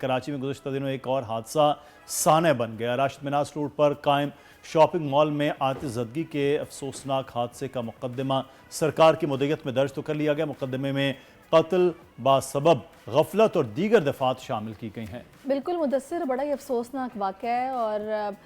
कराची में गुज़श्ता दिनों एक और हादसा साने बन गया। राशिद मिनास रोड पर कायम शॉपिंग मॉल में आतिशज़दगी के अफसोसनाक हादसे का मुकदमा सरकार की मुद्दत में दर्ज तो कर लिया गया। मुकदमे में कत्ल बासबब गफलत और दीगर दफात शामिल की गई हैं। बिल्कुल मुदस्सिर, बड़ा ही अफसोसनाक वाक़या है और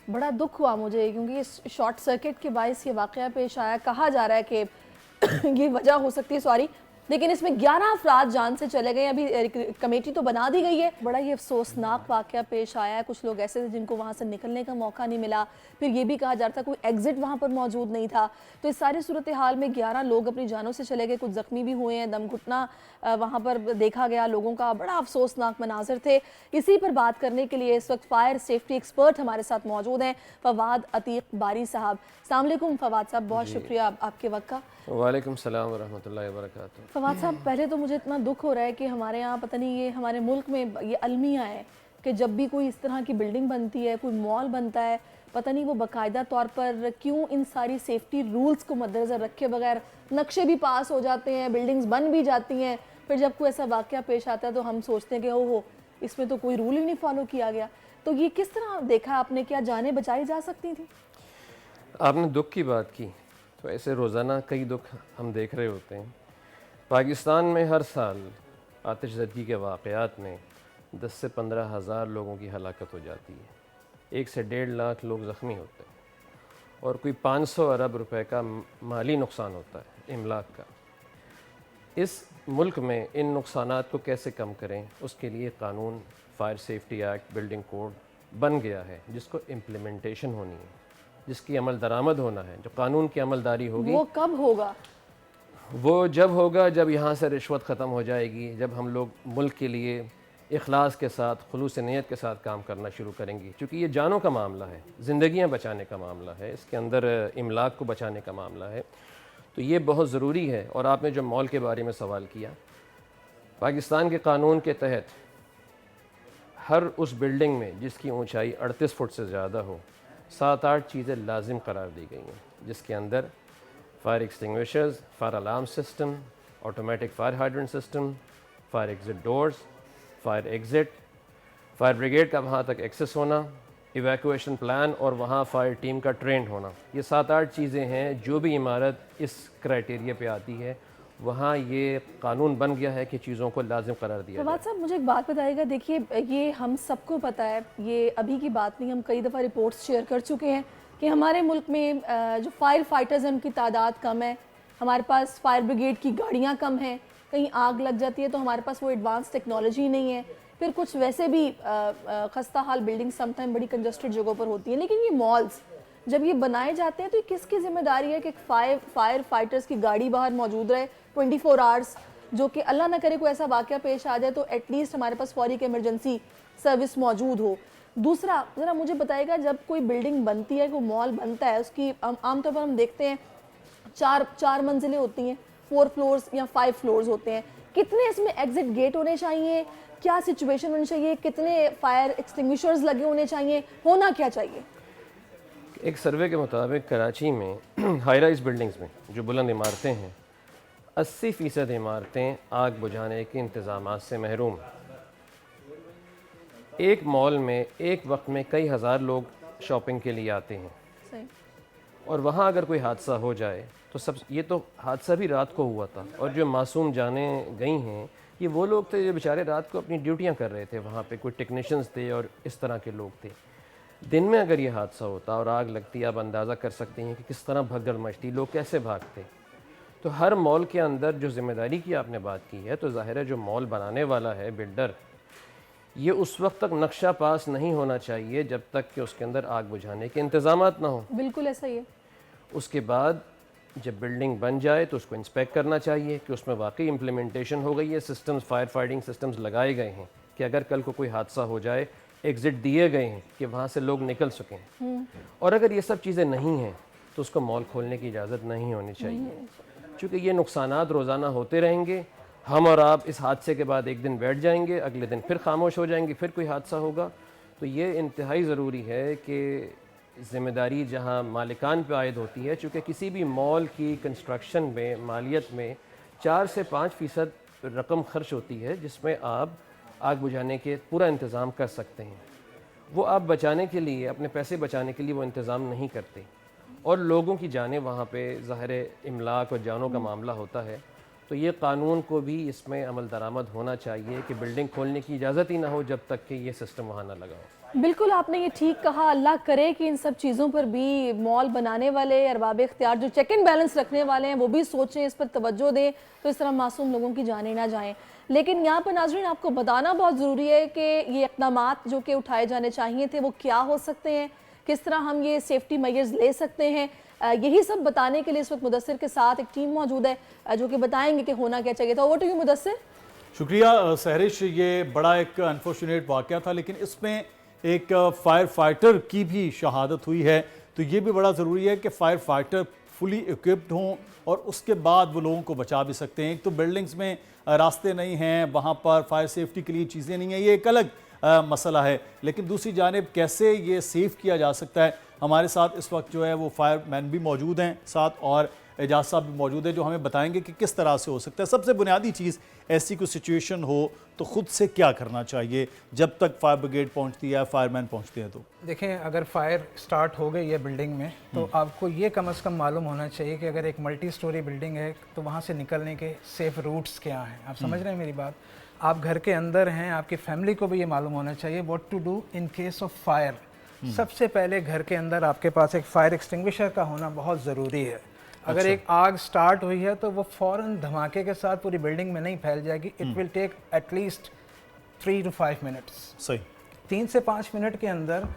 बड़ा दुख हुआ मुझे, क्योंकि इस शॉर्ट सर्किट के बायस ये वाक़या पेश आया। कहा जा रहा है कि ये वजह हो सकती है, सॉरी, लेकिन इसमें 11 अफराद जान से चले गए। अभी कमेटी तो बना दी गई है। बड़ा ही अफसोसनाक वाक़या पेश आया है। कुछ लोग ऐसे थे जिनको वहाँ से निकलने का मौका नहीं मिला। फिर ये भी कहा जा रहा था कोई एग्जिट वहाँ पर मौजूद नहीं था। तो इस सारी सूरत हाल में 11 लोग अपनी जानों से चले गए, कुछ ज़ख्मी भी हुए हैं। दम घुटना वहाँ पर देखा गया लोगों का। बड़ा अफसोसनाक मनाजिर थे। इसी पर बात करने के लिए इस वक्त फायर सेफ्टी एक्सपर्ट हमारे साथ मौजूद हैं, फवाद अतीक बारी साहब। अस्सलाम वालेकुम फवाद साहब, बहुत शुक्रिया आपके वक्त का। वालेकुम सलाम व रहमतुल्लाहि व बरकातुहू। फवाद साहब, पहले तो मुझे इतना दुख हो रहा है कि हमारे यहाँ पता नहीं, ये हमारे मुल्क में ये अलमिया है कि जब भी कोई इस तरह की बिल्डिंग बनती है, कोई मॉल बनता है, पता नहीं वो बाकायदा तौर पर क्यों इन सारी सेफ्टी रूल्स को मद्देनज़र रखे बगैर नक्शे भी पास हो जाते हैं, बिल्डिंग्स बन भी जाती हैं। फिर जब कोई ऐसा वाक़या पेश आता है तो हम सोचते हैं कि ओहो, इसमें तो कोई रूल ही नहीं फॉलो किया गया। तो ये किस तरह देखा आपने, क्या जानें बचाई जा सकती थी? आपने दुख की बात की, तो ऐसे रोज़ाना कई दुख हम देख रहे होते हैं। पाकिस्तान में हर साल आतिशज़दगी के वाक़यात में 10 से 15 हज़ार लोगों की हलाकत हो जाती है। 1 से 1.5 लाख लोग ज़ख्मी होते हैं और कोई 500 अरब रुपए का माली नुकसान होता है, इमलाक का। इस मुल्क में इन नुकसानात को कैसे कम करें, उसके लिए कानून fire safety act, building code बन गया है, जिसको इम्प्लीमेंटेशन होनी है, जिसकी अमल दरामद होना है। जो कानून की अमलदारी होगी वो कब होगा? वो जब होगा जब यहाँ से रिश्वत ख़त्म हो जाएगी, जब हम लोग मुल्क के लिए इखलास के साथ, खुलूस नीयत के साथ काम करना शुरू करेंगे। क्योंकि ये जानों का मामला है, ज़िंदगियाँ बचाने का मामला है, इसके अंदर इमलाक को बचाने का मामला है। तो ये बहुत ज़रूरी है। और आपने जो मॉल के बारे में सवाल किया, पाकिस्तान के कानून के तहत हर उस बिल्डिंग में जिसकी ऊंचाई 38 फुट से ज़्यादा हो, 7-8 चीज़ें लाजिम करार दी गई हैं, जिसके अंदर fire extinguishers, fire alarm system, automatic fire hydrant system, fire exit doors, fire exit, fire brigade का वहाँ तक एक्सेस होना, इवैक्यूएशन प्लान और वहाँ फायर टीम का ट्रेंड होना। ये 7-8 चीज़ें हैं। जो भी इमारत इस क्राइटेरिया पे आती है, वहाँ ये कानून बन गया है कि चीज़ों को लाजिम करार दिया फवाद साहब, मुझे एक बात बताइएगा। देखिए, ये हम सबको पता है, ये अभी की बात नहीं, हम कई दफ़ा रिपोर्ट्स शेयर कर चुके हैं कि हमारे मुल्क में जो फायर फाइटर्स हैं उनकी तादाद कम है। हमारे पास फायर ब्रिगेड की गाड़ियाँ कम हैं। कहीं आग लग जाती है तो हमारे पास वो एडवांस टेक्नोलॉजी नहीं है। फिर कुछ वैसे भी खस्ता हाल बिल्डिंग समटाइम बड़ी कंजस्टेड जगहों पर होती है। लेकिन ये मॉल्स जब ये बनाए जाते हैं तो ये किसकी जिम्मेदारी है कि फायर फाइटर्स की गाड़ी बाहर मौजूद रहे 24 आवर्स, जो कि अल्लाह ना करे कोई ऐसा वाक़या पेश आ जाए तो एटलीस्ट हमारे पास फौरी के इमरजेंसी सर्विस मौजूद हो। दूसरा, ज़रा मुझे बताइएगा, जब कोई बिल्डिंग बनती है, कोई मॉल बनता है, उसकी आमतौर पर हम देखते हैं चार मंजिलें होती हैं, 4 फ्लोर्स या 5 फ्लोर्स होते हैं। कितने इसमें एग्जिट गेट होने चाहिए, क्या सिचुएशन होनी चाहिए, कितने फायर एक्सटिंग्विशर्स लगे होने चाहिए, होना क्या चाहिए? एक सर्वे के मुताबिक कराची में हाई राइज बिल्डिंग्स में जो बुलंद इमारतें हैं, 80% इमारतें आग बुझाने के इंतज़ामात से महरूम हैं। एक मॉल में एक वक्त में कई हज़ार लोग शॉपिंग के लिए आते हैं। सही। और वहाँ अगर कोई हादसा हो जाए तो ये तो हादसा भी रात को हुआ था, और जो मासूम जानें गई हैं ये वो लोग थे जो बेचारे रात को अपनी ड्यूटियाँ कर रहे थे। वहाँ पे कोई टेक्नीशियंस थे और इस तरह के लोग थे। दिन में अगर ये हादसा होता और आग लगती, आप अंदाज़ा कर सकते हैं कि किस तरह भगदड़ मचती, लोग कैसे भागते। तो हर मॉल के अंदर जो ज़िम्मेदारी की आपने बात की है, तो ज़ाहिर है जो मॉल बनाने वाला है, बिल्डर, ये उस वक्त तक नक्शा पास नहीं होना चाहिए जब तक कि उसके अंदर आग बुझाने के इंतज़ामात ना हो। बिल्कुल ऐसा ही है। उसके बाद जब बिल्डिंग बन जाए तो उसको इंस्पेक्ट करना चाहिए कि उसमें वाकई इम्प्लीमेंटेशन हो गई है, सिस्टम्स, फायर फाइटिंग सिस्टम्स लगाए गए हैं कि अगर कल को कोई हादसा हो जाए, एग्ज़िट दिए गए हैं कि वहाँ से लोग निकल सकें। और अगर ये सब चीज़ें नहीं हैं तो उसको मॉल खोलने की इजाज़त नहीं होनी चाहिए, क्योंकि ये नुकसानात रोज़ाना होते रहेंगे। हम और आप इस हादसे के बाद एक दिन बैठ जाएंगे, अगले दिन फिर खामोश हो जाएंगे, फिर कोई हादसा होगा। तो ये इंतहाई ज़रूरी है कि ज़िम्मेदारी जहाँ मालिकान पे आयद होती है, चूँकि किसी भी मॉल की कंस्ट्रक्शन में, मालियत में 4 से 5% रकम खर्च होती है, जिसमें आप आग बुझाने के पूरा इंतज़ाम कर सकते हैं। वो आप बचाने के लिए, अपने पैसे बचाने के लिए वो इंतज़ाम नहीं करते और लोगों की जानें वहाँ पे ज़ाहिर इमलाक और जानों का मामला होता है। तो ये कानून को भी इसमें अमल दरामद होना चाहिए कि बिल्डिंग खोलने की इजाज़त ही ना हो जब तक कि ये सिस्टम वहाँ ना लगा हो। बिल्कुल आपने ये ठीक कहा। अल्लाह करे कि इन सब चीज़ों पर भी मॉल बनाने वाले अरबाब इख्तियार जो चेक एंड बैलेंस रखने वाले हैं वो भी सोचें, इस पर तवज्जो दें, तो इस तरह मासूम लोगों की जानें ना जाएं। लेकिन यहाँ पर नाज़रीन आपको बताना बहुत ज़रूरी है कि ये इक़दामात जो कि उठाए जाने चाहिए थे वो क्या हो सकते हैं, किस तरह हम ये सेफ्टी मेजर्स ले सकते हैं। यही सब बताने के लिए इस वक्त मुदस्सिर के साथ एक टीम मौजूद है जो कि बताएंगे कि होना क्या चाहिए था। Over to you Mudassir. शुक्रिया सहरिश। ये बड़ा एक अनफॉर्चुनेट वाक़या था, लेकिन इसमें एक फायर फाइटर की भी शहादत हुई है, तो ये भी बड़ा ज़रूरी है कि फायर फाइटर फुली इक्विप्ड हों और उसके बाद वो लोगों को बचा भी सकते हैं। एक तो बिल्डिंग्स में रास्ते नहीं हैं, वहाँ पर फायर सेफ्टी के लिए चीज़ें नहीं हैं, ये एक अलग मसला है। लेकिन दूसरी जानिब कैसे ये सेफ़ किया जा सकता है, हमारे साथ इस वक्त जो है वो फायरमैन भी मौजूद हैं साथ, और एजाज साहब भी मौजूद है जो हमें बताएंगे कि किस तरह से हो सकता है। सबसे बुनियादी चीज़, ऐसी कोई सिचुएशन हो तो ख़ुद से क्या करना चाहिए जब तक फायर ब्रिगेड पहुंचती है, फायरमैन पहुंचते हैं? तो देखें, अगर फायर स्टार्ट हो गई है बिल्डिंग में तो आपको ये कम से कम मालूम होना चाहिए कि अगर एक मल्टी स्टोरी बिल्डिंग है तो वहाँ से निकलने के सेफ रूट्स क्या हैं। आप समझ रहे हैं मेरी बात? आप घर के अंदर हैं, आपकी फैमिली को भी ये मालूम होना चाहिए what to do in case of fire. सबसे पहले घर के अंदर आपके पास एक फायर एक्सटिंग्विशर का होना बहुत ज़रूरी है। अगर एक आग स्टार्ट हुई है तो वो फ़ौरन धमाके के साथ पूरी बिल्डिंग में नहीं फैल जाएगी। It will take at least 3 to 5 minutes. सही। 3 से 5 मिनट के अंदर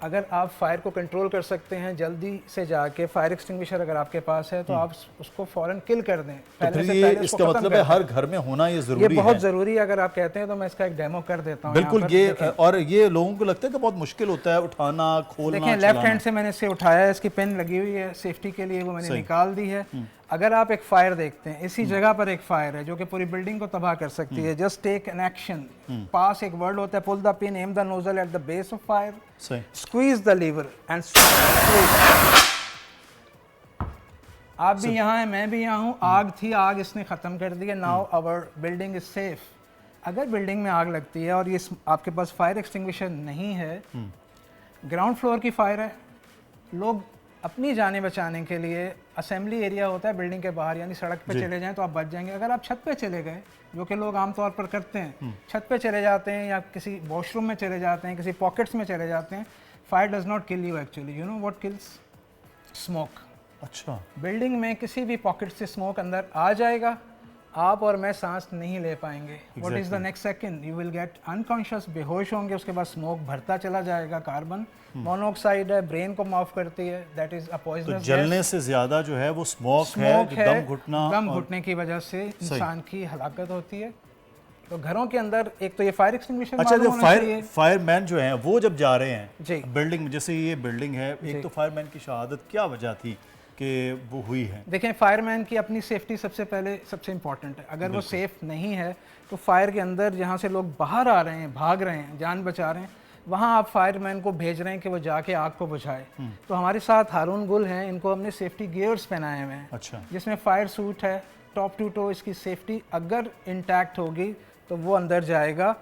अगर आप फायर को कंट्रोल कर सकते हैं, जल्दी से जाके फायर एक्सटिंग्विशर अगर आपके पास है तो आप उसको फ़ौरन किल कर दें। तो फिर ये इसका मतलब है हर घर में होना ये ज़रूरी है। ये बहुत ज़रूरी है। अगर आप कहते हैं तो मैं इसका एक डेमो कर देता हूँ। बिल्कुल। ये और ये लोगों को लगता है कि बहुत मुश्किल होता है उठाना, खोलना। देखें, लेफ्ट हैंड से मैंने इसे उठाया है, इसकी पिन लगी हुई है सेफ्टी के लिए, वो मैंने निकाल दी है। अगर आप एक फायर देखते हैं, इसी जगह पर एक फायर है जो कि पूरी बिल्डिंग को तबाह कर सकती है। Just take an action. पास एक वर्ड होता है, pull the pin, aim the nozzle at the base of fire, squeeze the lever and आप भी यहाँ हैं, मैं भी यहाँ हूँ। आग थी, आग इसने ख़त्म कर दी है। Now our building is safe. अगर बिल्डिंग में आग लगती है और ये आपके पास फायर एक्सटिंग्विशर नहीं है, ग्राउंड फ्लोर की फायर है, लोग अपनी जानें बचाने के लिए असेंबली एरिया होता है बिल्डिंग के बाहर, यानी सड़क पे चले जाएं तो आप बच जाएंगे। अगर आप छत पे चले गए, जो कि लोग आमतौर पर करते हैं, छत पे चले जाते हैं या किसी वॉशरूम में चले जाते हैं, किसी पॉकेट्स में चले जाते हैं, fire does not kill you actually. You know what kills? Smoke. अच्छा। बिल्डिंग में किसी भी पॉकेट से स्मोक अंदर आ जाएगा, आप और मैं सांस नहीं ले पाएंगे। What is the next second? You will get unconscious, बेहोश होंगे। उसके बाद स्मोक भरता चला जाएगा। कार्बन मोनोऑक्साइड है, ब्रेन को माफ करती है, that is a poisonous gas. जलने से ज्यादा जो है वो स्मोक है, दम घुटने की वजह से इंसान की हलाकत होती है। तो घरों के अंदर एक तो ये फायर एक्सटिंग्विशर। अच्छा, जो फायरमैन जो हैं वो जब जा रहे हैं जी बिल्डिंग में, जैसे ये बिल्डिंग है, एक तो फायरमैन की शहादत क्या वजह थी कि वो हुई है? देखें, फायरमैन की अपनी सेफ्टी सबसे पहले सबसे इंपॉर्टेंट है। अगर वो सेफ नहीं है तो फायर के अंदर जहाँ से लोग बाहर आ रहे हैं, भाग रहे हैं, जान बचा रहे हैं, वहाँ आप फायरमैन को भेज रहे हैं कि वो जाके आग को बुझाए। तो हमारे साथ हारून गुल हैं, इनको हमने सेफ्टी गियर्स पहनाए हुए हैं। अच्छा। जिसमें फायर सूट है, टॉप टू टो इसकी सेफ्टी अगर इंटैक्ट होगी तो वो अंदर जाएगा।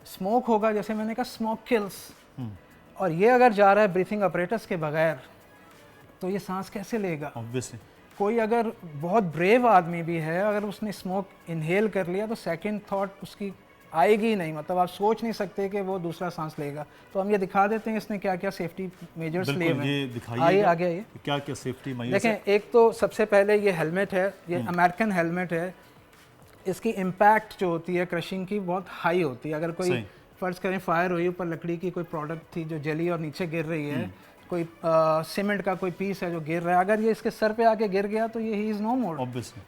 स्मोक होगा, जैसे मैंने कहा, स्मोक किल्स। और ये अगर जा रहा है ब्रीथिंग अपरेटस के बगैर तो ये सांस कैसे लेगा? ऑब्वियसली। कोई अगर बहुत ब्रेव आदमी भी है, अगर उसने स्मोक इनहेल कर लिया तो सेकंड थॉट उसकी आएगी नहीं, मतलब आप सोच नहीं सकते कि वो दूसरा सांस लेगा। तो हम ये दिखा देते हैं इसने क्या क्या सेफ्टी मेजर्स लिए हुए हैं। आइए आगे आइए। क्या क्या सेफ्टी मेजर्स? देखें, एक तो सबसे पहले ये हेलमेट है, ये अमेरिकन हेलमेट है। इसकी इम्पैक्ट जो होती है क्रशिंग की बहुत हाई होती है। अगर कोई फर्ज करें फायर हुई, ऊपर लकड़ी की कोई प्रोडक्ट थी जो जली और नीचे गिर रही है, कोई सीमेंट का कोई पीस है जो गिर रहा है, अगर ये इसके सर पे आके गिर गया तो ये ही इज़ नो मोर,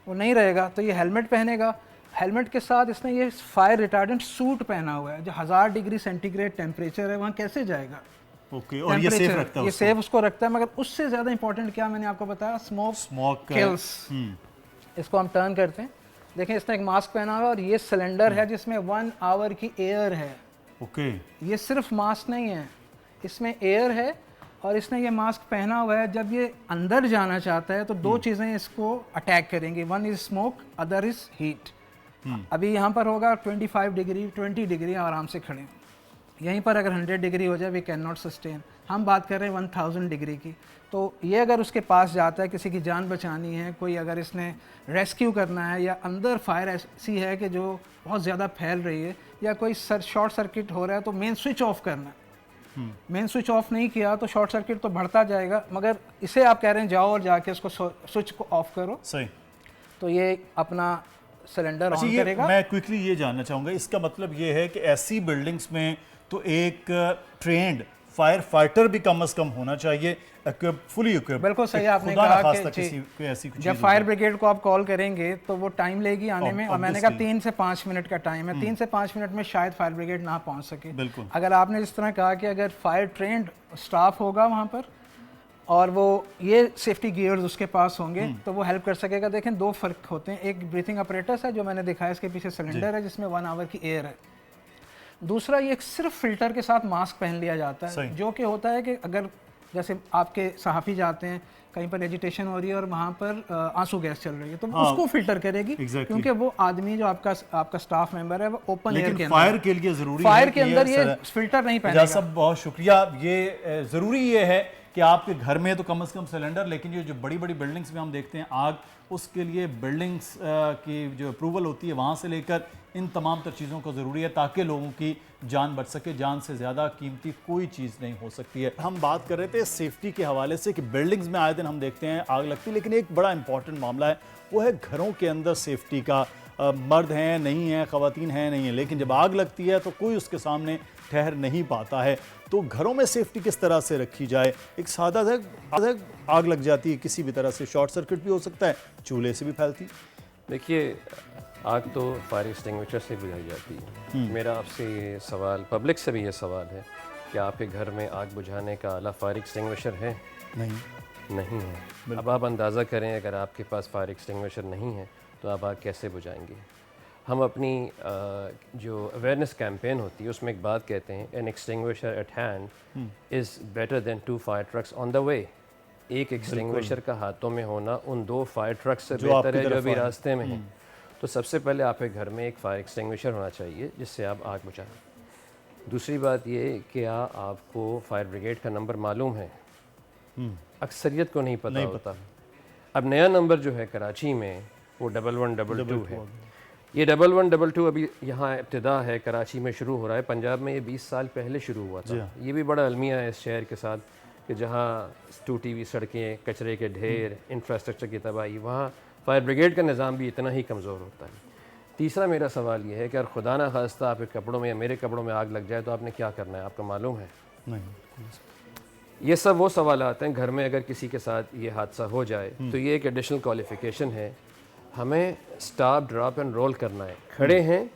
वो नहीं रहेगा। तो ये हेलमेट पहनेगा। हेलमेट के साथ इसने ये फायर रिटार्डेंट सूट पहना हुआ है जो 1000 डिग्री सेंटीग्रेड टेम्परेचर है, वहाँ कैसे जाएगा? ओके। और ये सेफ रखता है, ये सेफ उसको रखता है। मगर उससे ज़्यादा इंपॉर्टेंट क्या मैंने आपको बताया, स्मोक किल्स। इसको हम टर्न करते हैं। देखें, इसने एक मास्क पहना हुआ है और ये सिलेंडर है जिसमें 1 आवर की एयर है। ओके। ये सिर्फ मास्क नहीं है, इसमें एयर है। और इसने ये मास्क पहना हुआ है, जब ये अंदर जाना चाहता है तो दो चीज़ें इसको अटैक करेंगी। One is smoke, other is heat. अभी यहाँ पर होगा 25 डिग्री 20 डिग्री आराम से खड़े हैं। यहीं पर अगर 100 डिग्री हो जाए वी कैन नॉट सस्टेन। हम बात कर रहे हैं 1000 डिग्री की। तो ये अगर उसके पास जाता है, किसी की जान बचानी है, कोई अगर इसने रेस्क्यू करना है, या अंदर फायर ऐसी है कि जो बहुत ज़्यादा फैल रही है, या कोई शॉर्ट सर्किट हो रहा है, तो मेन स्विच ऑफ करना है। मेन स्विच ऑफ नहीं किया तो शॉर्ट सर्किट तो बढ़ता जाएगा, मगर इसे आप कह रहे हैं जाओ और जाके इसको स्विच को ऑफ करो, सही। तो ये अपना सिलेंडर अच्छा, ऑन ये करेगा। मैं क्विकली ये जानना चाहूँगा, इसका मतलब ये है कि ऐसी बिल्डिंग्स में तो एक ट्रेंड फायर फाइटर भी कम से कम होना चाहिए, फुली इक्विप्ड। बिल्कुल सही आपने कहा कि जब फायर ब्रिगेड को आप कॉल करेंगे तो वो टाइम लेगी आने में, और मैंने कहा 3 से 5 मिनट का टाइम है। 3 से 5 मिनट में शायद फायर ब्रिगेड ना पहुंच सके। बिल्कुल। अगर आपने जिस तरह कहा कि अगर फायर ट्रेंड स्टाफ होगा वहाँ पर और वो ये सेफ्टी गियर्स उसके पास होंगे तो वो हेल्प कर सकेगा। देखें, 2 फ़र्क होते हैं। एक ब्रीथिंग अपरेटस है जो मैंने दिखाया, इसके पीछे सिलेंडर है जिसमें 1 आवर की एयर है। दूसरा, ये सिर्फ फिल्टर के साथ मास्क पहन लिया जाता है, जो कि होता है कि अगर जैसे आपके सहाफ़ी जाते हैं, कहीं पर एजिटेशन हो रही है और वहाँ पर आंसू गैस चल रही है, तो उसको फिल्टर करेगी। क्योंकि वो आदमी जो आपका स्टाफ मेंबर है वो ओपन एयर के अंदर, फायर के लिए जरूरी फायर के अंदर ये फिल्टर नहीं पहनेगा। सब बहुत शुक्रिया। ये जरूरी ये है कि आपके घर में तो कम से कम सिलेंडर, लेकिन ये जो बड़ी बड़ी बिल्डिंग्स में हम देखते हैं आग, उसके लिए बिल्डिंग्स की जो अप्रूवल होती है वहाँ से लेकर इन तमाम तर चीज़ों को ज़रूरी है ताकि लोगों की जान बच सके। जान से ज़्यादा कीमती कोई चीज़ नहीं हो सकती है। हम बात कर रहे थे सेफ्टी के हवाले से कि बिल्डिंग्स में आए दिन हम देखते हैं आग लगती है, लेकिन एक बड़ा इंपॉर्टेंट मामला है, वो है घरों के अंदर सेफ्टी का। मर्द हैं नहीं हैं, ख़वातीन हैं नहीं हैं, लेकिन जब आग लगती है तो कोई उसके सामने ठहर नहीं पाता है। तो घरों में सेफ्टी किस तरह से रखी जाए? एक सादा सा आग लग जाती है किसी भी तरह से, शॉर्ट सर्किट भी हो सकता है, चूल्हे से भी फैलती। देखिए, आग तो फायर एक्सटिंग्विशर से बुझाई जाती है। मेरा आपसे ये सवाल, पब्लिक से भी ये सवाल है कि आपके घर में आग बुझाने का आला फायर एक्सटिंग्विशर है? नहीं है। अब आप अंदाज़ा करें, अगर आपके पास फायर एक्सटिंग्विशर नहीं है तो आप आग कैसे बुझाएंगे? हम अपनी जो अवेयरनेस कैंपेन होती है उसमें एक बात कहते हैं, an extinguisher at hand is better than 2 fire trucks on the way. एक एक्सटिंग्विशर का हाथों में होना उन 2 फायर ट्रक्स से बेहतर है जो अभी रास्ते में हैं। तो सबसे पहले आपके घर में एक फायर एक्सटिंग्विशर होना चाहिए जिससे आप आग बुझाएं। दूसरी बात ये कि क्या आपको फायर ब्रिगेड का नंबर मालूम है? अक्सरियत को नहीं पता होता। अब नया नंबर जो है कराची में वो 1122 है। ये 1122 अभी यहाँ इब्तिदा है, कराची में शुरू हो रहा है। पंजाब में ये 20 साल पहले शुरू हुआ था। ये भी बड़ा अलमिया है इस शहर के साथ कि जहाँ टूटी हुई सड़कें, कचरे के ढेर, इंफ्रास्ट्रक्चर की तबाही, वहाँ फायर ब्रिगेड का निज़ाम भी इतना ही कमज़ोर होता है। तीसरा मेरा सवाल ये है कि अगर खुदा ना खास्ता आपके कपड़ों में या मेरे कपड़ों में आग लग जाए तो आपने क्या करना है? आपको मालूम है? नहीं। ये सब वो सवाल आते हैं घर में अगर किसी के साथ ये हादसा हो जाए तो ये एक एडिशनल क्वालिफिकेशन है, हमें स्टॉप ड्रॉप एंड रोल करना है। खड़े हैं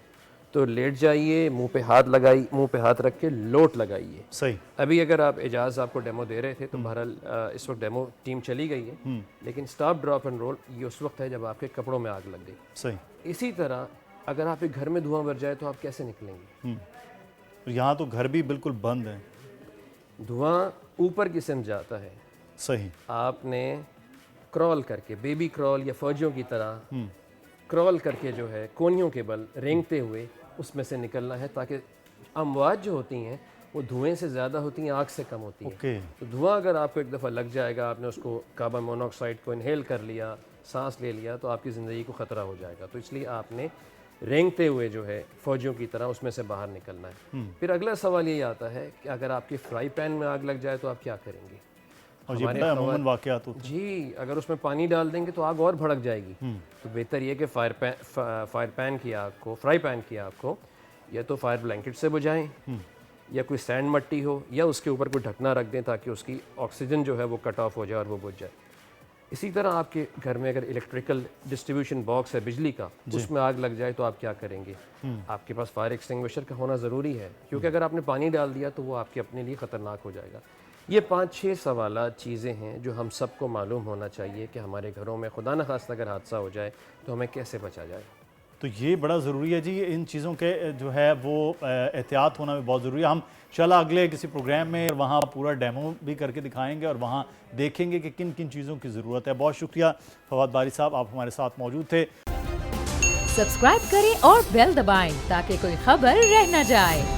तो लेट जाइए, मुंह पे हाथ रख के लोट लगाइए। सही। अभी अगर आप एजाज आपको डेमो दे रहे थे तो बहरहाल इस वक्त डेमो टीम चली गई है, लेकिन स्टॉप ड्रॉप एंड रोल ये उस वक्त है जब आपके कपड़ों में आग लग गई। सही। इसी तरह अगर आपके घर में धुआं भर जाए तो आप कैसे निकलेंगे? यहाँ तो घर भी बिल्कुल बंद है, धुआं ऊपर की सिमत जाता है। सही। आपने क्रॉल करके, बेबी क्रॉल या फौजियों की तरह क्रॉल करके जो है कोनियों के बल रेंगते हुए उसमें से निकलना है, ताकि अमवाज जो होती हैं वो धुएं से ज़्यादा होती हैं, आग से कम होती हैं। तो धुआं अगर आपको एक दफ़ा लग जाएगा, आपने उसको कार्बन मोनोऑक्साइड को इनहेल कर लिया, सांस ले लिया, तो आपकी ज़िंदगी को ख़तरा हो जाएगा। तो इसलिए आपने रेंगते हुए जो है फौजियों की तरह उसमें से बाहर निकलना है। फिर अगला सवाल ये आता है कि अगर आपके फ्राई पैन में आग लग जाए तो आप क्या करेंगे? और ये बड़ा अमूमन वाक़यात होते हैं। जी, अगर उसमें पानी डाल देंगे तो आग और भड़क जाएगी। तो बेहतर ये कि फ्राई पैन की आग को या तो फायर ब्लैंकेट से बुझाएं या कोई सैंड मट्टी हो या उसके ऊपर कोई ढकना रख दें ताकि उसकी ऑक्सीजन जो है वो कट ऑफ हो जाए और वो बुझ जाए। इसी तरह आपके घर में अगर इलेक्ट्रिकल डिस्ट्रीब्यूशन बॉक्स है बिजली का, उसमें आग लग जाए तो आप क्या करेंगे? आपके पास फायर एक्सटिंग्विशर का होना ज़रूरी है, क्योंकि अगर आपने पानी डाल दिया तो वो आपके अपने लिए ख़तरनाक हो जाएगा। ये 5-6 सवालात चीज़ें हैं जो हम सबको मालूम होना चाहिए कि हमारे घरों में खुदा न खास्ता अगर हादसा हो जाए तो हमें कैसे बचा जाए। तो ये बड़ा ज़रूरी है जी, इन चीज़ों के जो है वो एहतियात होना भी बहुत ज़रूरी है। हम इंशाल्लाह अगले किसी प्रोग्राम में वहाँ पूरा डेमो भी करके दिखाएंगे और वहाँ देखेंगे कि किन किन चीज़ों की ज़रूरत है। बहुत शुक्रिया फवाद बारी साहब, आप हमारे साथ मौजूद थे। सब्सक्राइब करें और बेल दबाएं ताकि कोई खबर रह न जाए।